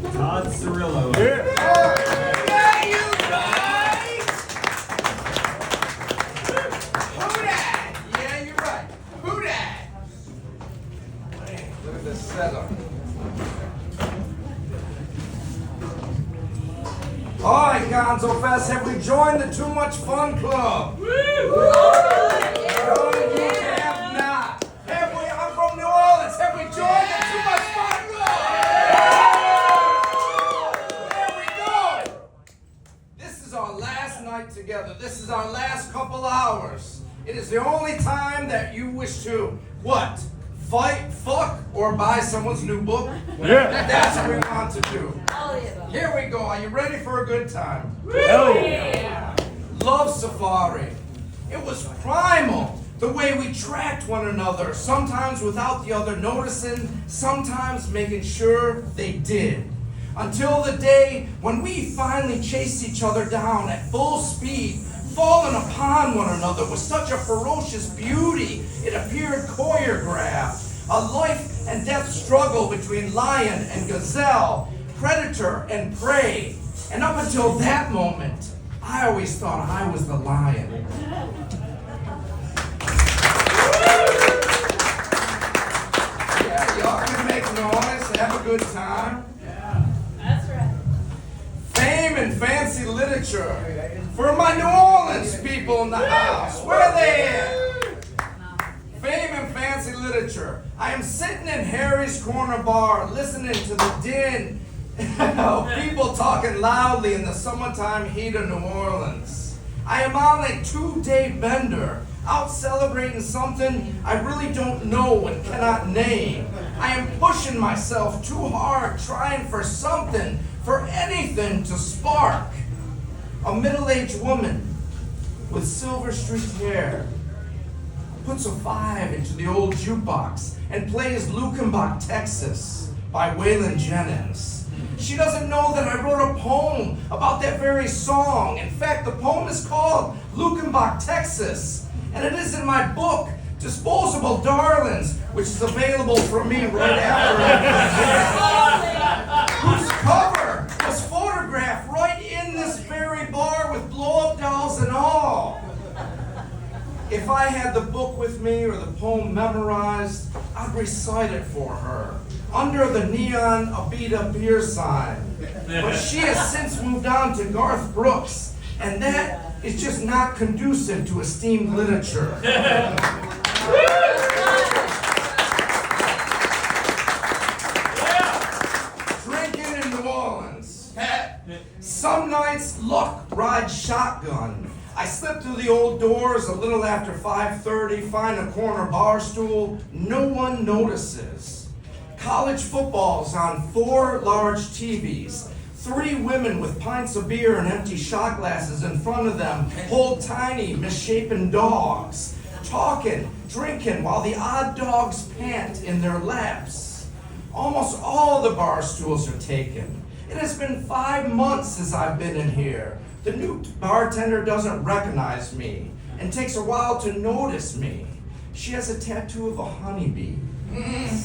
Todd Cirillo. Yeah, you guys! Who dat? Yeah, you're right. Who dat? Man, look at this setup. All right, Gonzofest, have we joined the Too Much Fun Club? No, you have not. Have we? I'm from New Orleans. Have we joined the Too Much Fun Club? There we go. This is our last night together. This is our last couple hours. It is the only time that you wish to, what? Fight, fuck, or buy someone's new book? Yeah. That's what we want to do. Here we go. Are you ready for a good time? Hell yeah. Love Safari. It was primal, the way we tracked one another, sometimes without the other noticing, sometimes making sure they did. Until the day when we finally chased each other down at full speed, falling upon one another with such a ferocious beauty, it appeared choreographed. A life and death struggle between lion and gazelle, predator and prey. And up until that moment, I always thought I was the lion. Yeah, y'all can make noise, have a good time. That's right. Fame and fancy literature. For my New Orleans people in the house, where are they at? Fame and fancy literature. I am sitting in Harry's Corner Bar, listening to the din of people talking loudly in the summertime heat of New Orleans. I am on a 2-day bender, out celebrating something I really don't know and cannot name. I am pushing myself too hard, trying for something, for anything to spark. A middle-aged woman with silver-streaked hair puts a 5 into the old jukebox and plays Lukenbach, Texas by Waylon Jennings. She doesn't know that I wrote a poem about that very song. In fact, the poem is called Lukenbach, Texas, and it is in my book, Disposable Darlings, which is available from me right after whose cover was photographed right in this very bar with blow-up dolls and all. If I had the book with me or the poem memorized, I'd recite it for her under the neon Abita beer sign. But she has since moved on to Garth Brooks, and that is just not conducive to esteemed literature. Drinking in New Orleans. Some nights luck rides shotgun. I slip through the old doors a little after 5:30, find a corner bar stool, no one notices. College football's on 4 large TVs. 3 women with pints of beer and empty shot glasses in front of them hold tiny, misshapen dogs, talking, drinking while the odd dogs pant in their laps. Almost all the bar stools are taken. It has been 5 months since I've been in here. The new bartender doesn't recognize me and takes a while to notice me. She has a tattoo of a honeybee.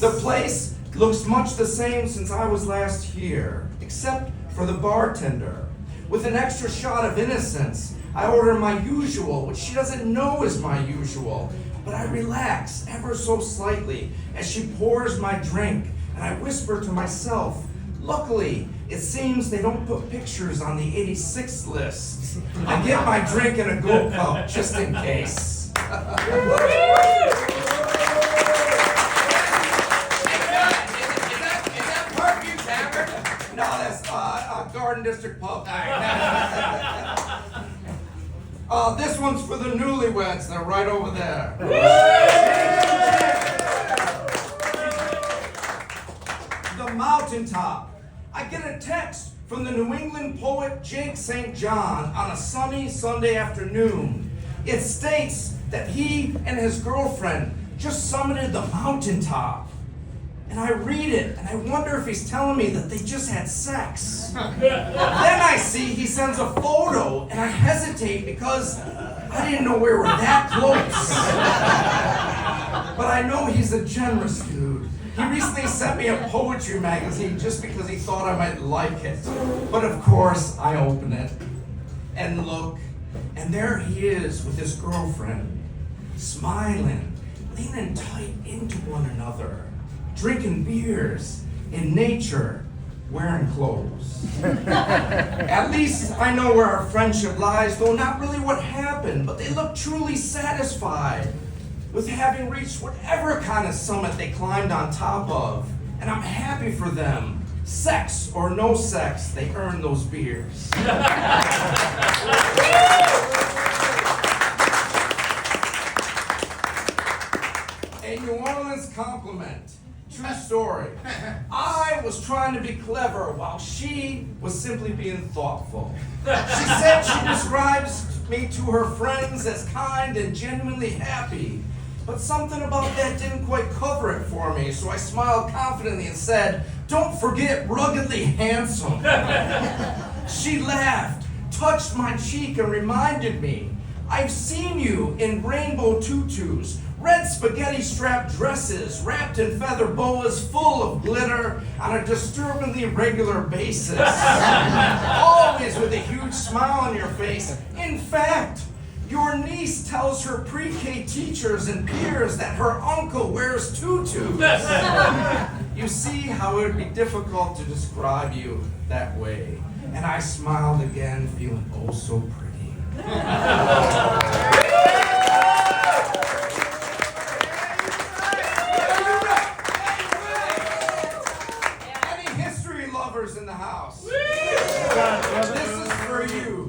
The place looks much the same since I was last here, except for the bartender. With an extra shot of innocence, I order my usual, which she doesn't know is my usual, but I relax ever so slightly as she pours my drink, and I whisper to myself, luckily, it seems they don't put pictures on the 86 list. I get my drink in a gold cup just in case. Is that Pubkey Bar? No, that's Garden District Pub. This one's for the newlyweds. They're right over there. The mountaintop. I get a text from the New England poet Jake St. John on a sunny Sunday afternoon. It states that he and his girlfriend just summited the mountaintop. And I read it, and I wonder if he's telling me that they just had sex. Then I see he sends a photo, and I hesitate because I didn't know we were that close. But I know he's a generous dude. He recently sent me a poetry magazine just because he thought I might like it. But of course, I open it and look, and there he is with his girlfriend, smiling, leaning tight into one another, drinking beers in nature, wearing clothes. At least I know where our friendship lies, though not really what happened, but they look truly satisfied with having reached whatever kind of summit they climbed on top of. And I'm happy for them. Sex or no sex, they earned those beers. A New Orleans compliment. True story. I was trying to be clever while she was simply being thoughtful. She said she describes me to her friends as kind and genuinely happy. But something about that didn't quite cover it for me, so I smiled confidently and said, "Don't forget ruggedly handsome." She laughed, touched my cheek, and reminded me, "I've seen you in rainbow tutus, red spaghetti strap dresses, wrapped in feather boas full of glitter on a disturbingly regular basis. Always with a huge smile on your face. In fact, your niece tells her pre-K teachers and peers that her uncle wears tutus." You see how it would be difficult to describe you that way. And I smiled again, feeling oh so pretty. Any history lovers in the house? This is for you.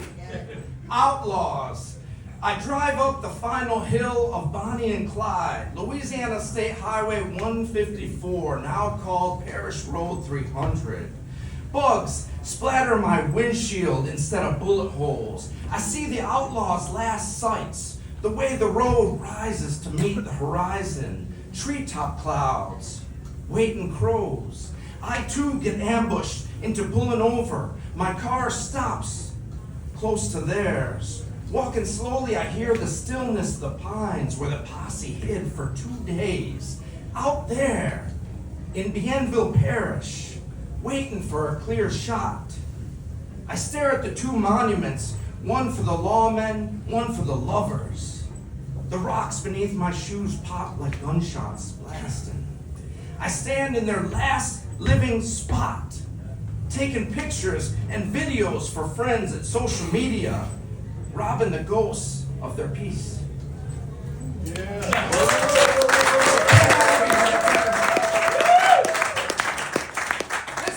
Outlaws. I drive up the final hill of Bonnie and Clyde, Louisiana State Highway 154, now called Parish Road 300. Bugs splatter my windshield instead of bullet holes. I see the outlaws' last sights, the way the road rises to meet the horizon, treetop clouds, waiting crows. I too get ambushed into pulling over. My car stops close to theirs. Walking slowly, I hear the stillness of the pines where the posse hid for 2 days. Out there in Bienville Parish, waiting for a clear shot. I stare at the 2 monuments, one for the lawmen, one for the lovers. The rocks beneath my shoes pop like gunshots blasting. I stand in their last living spot, taking pictures and videos for friends at social media, robbing the ghosts of their peace. This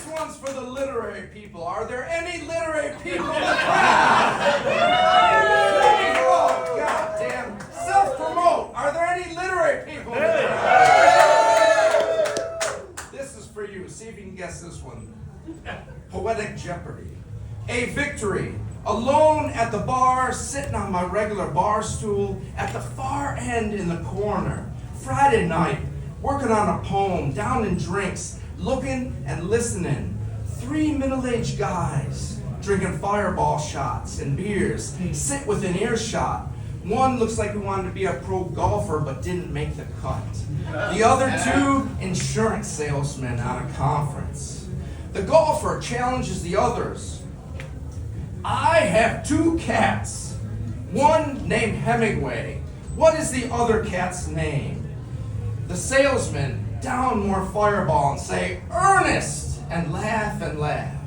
one's for the literary people. Are there any literary people in the crowd? Oh, goddamn. Self-promote. Are there any literary people in the crowd? This is for you. See if you can guess this one. Poetic Jeopardy. A victory. Alone at the bar, sitting on my regular bar stool, at the far end in the corner. Friday night, working on a poem, down in drinks, looking and listening. 3 middle-aged guys drinking fireball shots and beers, sit within earshot. One looks like he wanted to be a pro golfer but didn't make the cut. The other 2, insurance salesmen on a conference. The golfer challenges the others. I have 2 cats, one named Hemingway. What is the other cat's name? The salesmen down more fireball and say, Ernest, and laugh and laugh.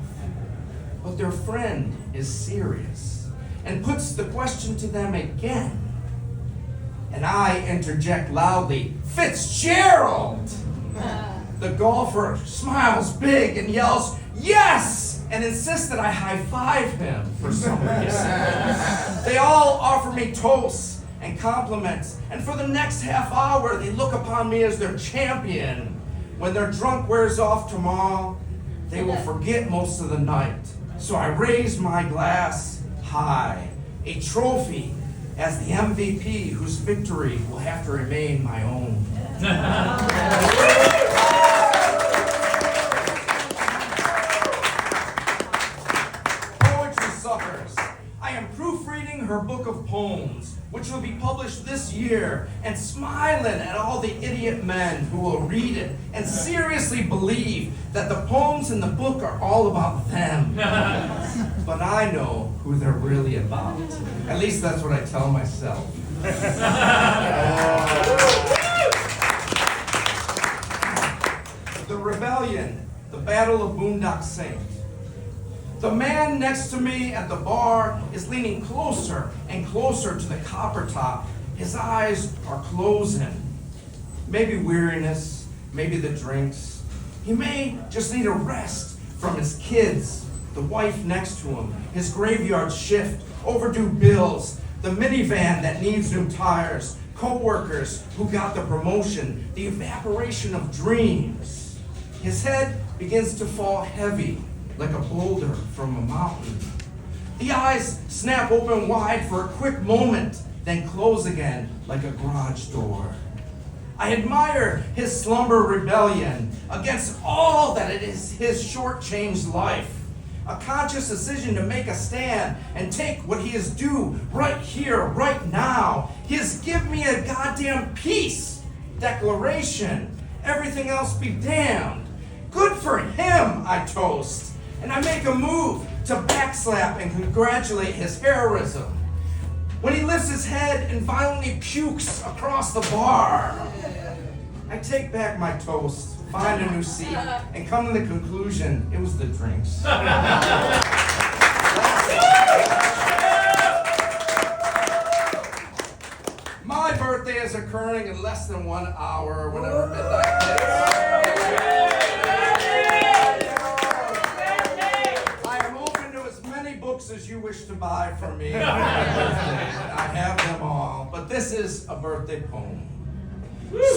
But their friend is serious and puts the question to them again. And I interject loudly, Fitzgerald! The golfer smiles big and yells, yes! And insists that I high-five him for some reason. They all offer me toasts and compliments, and for the next half hour, they look upon me as their champion. When their drunk wears off tomorrow, they will forget most of the night. So I raise my glass high, a trophy as the MVP whose victory will have to remain my own. Poetry suckers. I am proofreading her book book of poems, which will be published this year, and smiling at all the idiot men who will read it and seriously believe that the poems in the book are all about them. But I know who they're really about. At least that's what I tell myself. The Rebellion, the Battle of Boondock Saint. The man next to me at the bar is leaning closer and closer to the copper top. His eyes are closing. Maybe weariness, maybe the drinks. He may just need a rest from his kids, the wife next to him, his graveyard shift, overdue bills, the minivan that needs new tires, co-workers who got the promotion, the evaporation of dreams. His head begins to fall heavy, like a boulder from a mountain. The eyes snap open wide for a quick moment, then close again like a garage door. I admire his slumber rebellion against all that it is his shortchanged life. A conscious decision to make a stand and take what he is due right here, right now. His give me a goddamn peace declaration. Everything else be damned. Good for him, I toast. And I make a move to backslap and congratulate his heroism. When he lifts his head and violently pukes across the bar, I take back my toast, find a new seat, and come to the conclusion it was the drinks. My birthday is occurring in less than 1 hour, whenever midnight hits. As you wish to buy from me. I have them all, but this is a birthday poem.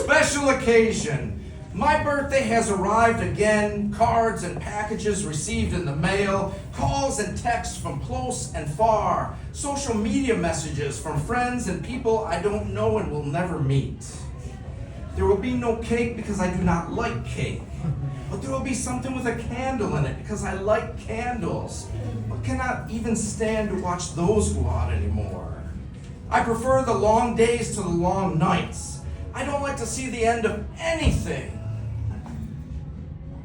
Special occasion. My birthday has arrived again. Cards and packages received in the mail. Calls and texts from close and far. Social media messages from friends and people I don't know and will never meet. There will be no cake because I do not like cake. But there will be something with a candle in it because I like candles. But cannot even stand to watch those go out anymore. I prefer the long days to the long nights. I don't like to see the end of anything.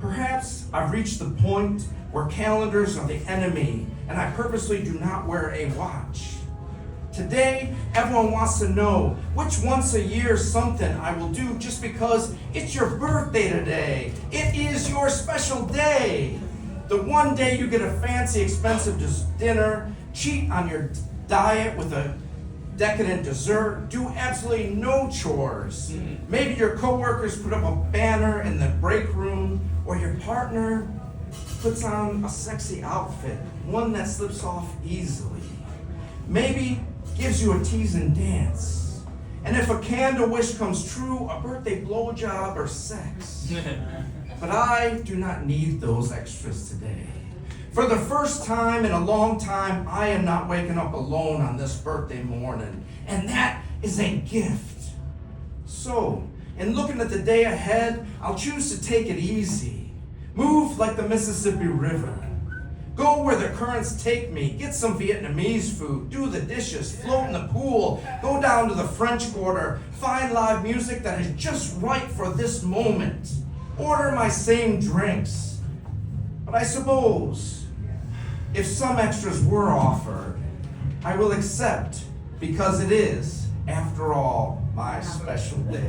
Perhaps I've reached the point where calendars are the enemy and I purposely do not wear a watch. Today, everyone wants to know which once a year something I will do just because it's your birthday today. It is your special day. The one day you get a fancy, expensive dinner, cheat on your diet with a decadent dessert, do absolutely no chores. Maybe your coworkers put up a banner in the break room, or your partner puts on a sexy outfit, one that slips off easily. Maybe gives you a tease and dance. And if a candle wish comes true, a birthday blowjob or sex. But I do not need those extras today. For the first time in a long time, I am not waking up alone on this birthday morning. And that is a gift. So, in looking at the day ahead, I'll choose to take it easy. Move like the Mississippi River. Go where the currents take me, get some Vietnamese food, do the dishes, float in the pool, go down to the French Quarter, find live music that is just right for this moment. Order my same drinks. But I suppose, if some extras were offered, I will accept because it is, after all, my special day.